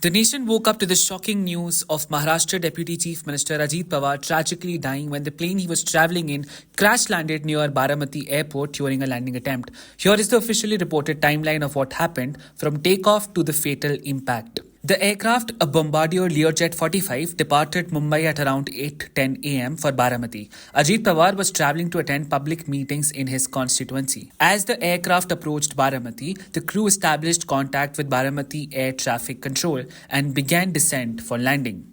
The nation woke up to the shocking news of Maharashtra Deputy Chief Minister Ajit Pawar tragically dying when the plane he was travelling in crash landed near Baramati Airport during a landing attempt. Here is the officially reported timeline of what happened from takeoff to the fatal impact. The aircraft, a Bombardier Learjet 45, departed Mumbai at around 8:10 a.m. for Baramati. Ajit Pawar was travelling to attend public meetings in his constituency. As the aircraft approached Baramati, the crew established contact with Baramati Air Traffic Control and began descent for landing.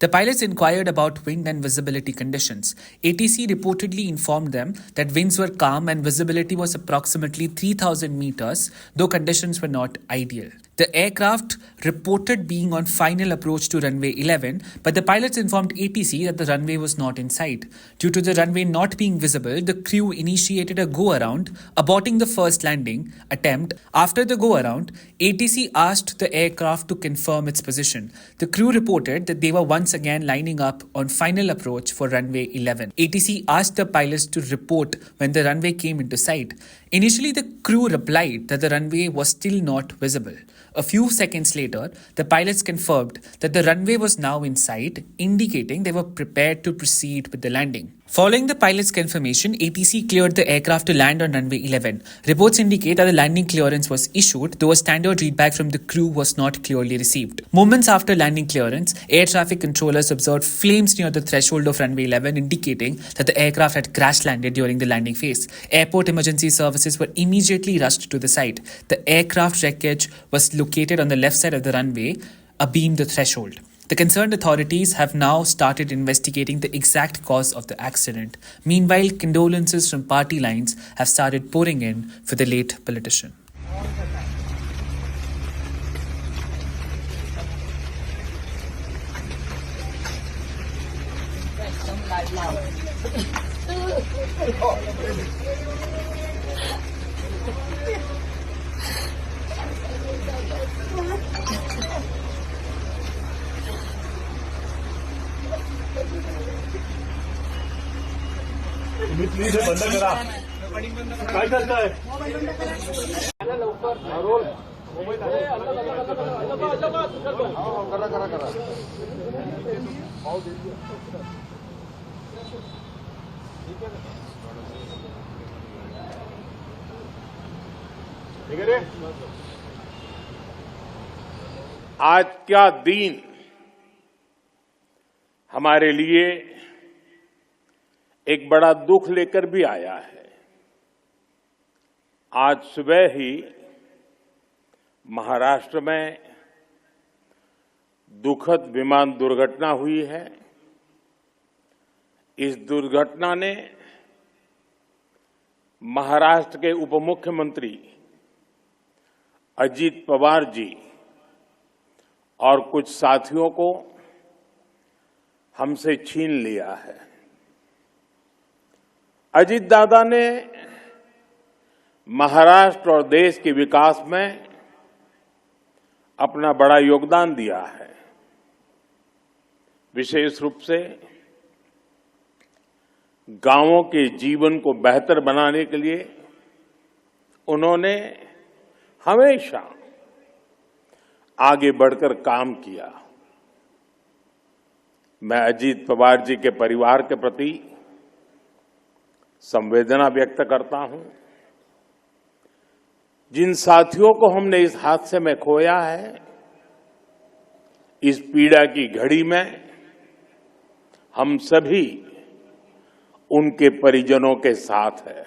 The pilots inquired about wind and visibility conditions. ATC reportedly informed them that winds were calm and visibility was approximately 3,000 meters, though conditions were not ideal. The aircraft reported being on final approach to runway 11, but the pilots informed ATC that the runway was not in sight. Due to the runway not being visible, the crew initiated a go-around, aborting the first landing attempt. After the go-around, ATC asked the aircraft to confirm its position. The crew reported that they were once again lining up on final approach for runway 11. ATC asked the pilots to report when the runway came into sight. Initially, the crew replied that the runway was still not visible. A few seconds later, the pilots confirmed that the runway was now in sight, indicating they were prepared to proceed with the landing. Following the pilot's confirmation, ATC cleared the aircraft to land on runway 11. Reports indicate that the landing clearance was issued, though a standard readback from the crew was not clearly received. Moments after landing clearance, air traffic controllers observed flames near the threshold of runway 11, indicating that the aircraft had crash landed during the landing phase. Airport emergency services were immediately rushed to the site. The aircraft wreckage was located on the left side of the runway, abeam the threshold. The concerned authorities have now started investigating the exact cause of the accident. Meanwhile, condolences from party lines have started pouring in for the late politician. Please बंद करा काय करताय role करा ठीक है रे आज क्या दिन हमारे लिए एक बड़ा दुख लेकर भी आया है। आज सुबह ही महाराष्ट्र में दुखद विमान दुर्घटना हुई है। इस दुर्घटना ने महाराष्ट्र के उप मुख्यमंत्री अजीत पवार जी और कुछ साथियों को हमसे छीन लिया है। अजीत दादा ने महाराष्ट्र और देश के विकास में अपना बड़ा योगदान दिया है। विशेष रूप से गांवों के जीवन को बेहतर बनाने के लिए उन्होंने हमेशा आगे बढ़कर काम किया। मैं अजीत पवार जी के परिवार के प्रति संवेदना व्यक्त करता हूं। जिन साथियों को हमने इस हादसे में खोया है, इस पीड़ा की घड़ी में हम सभी उनके परिजनों के साथ हैं।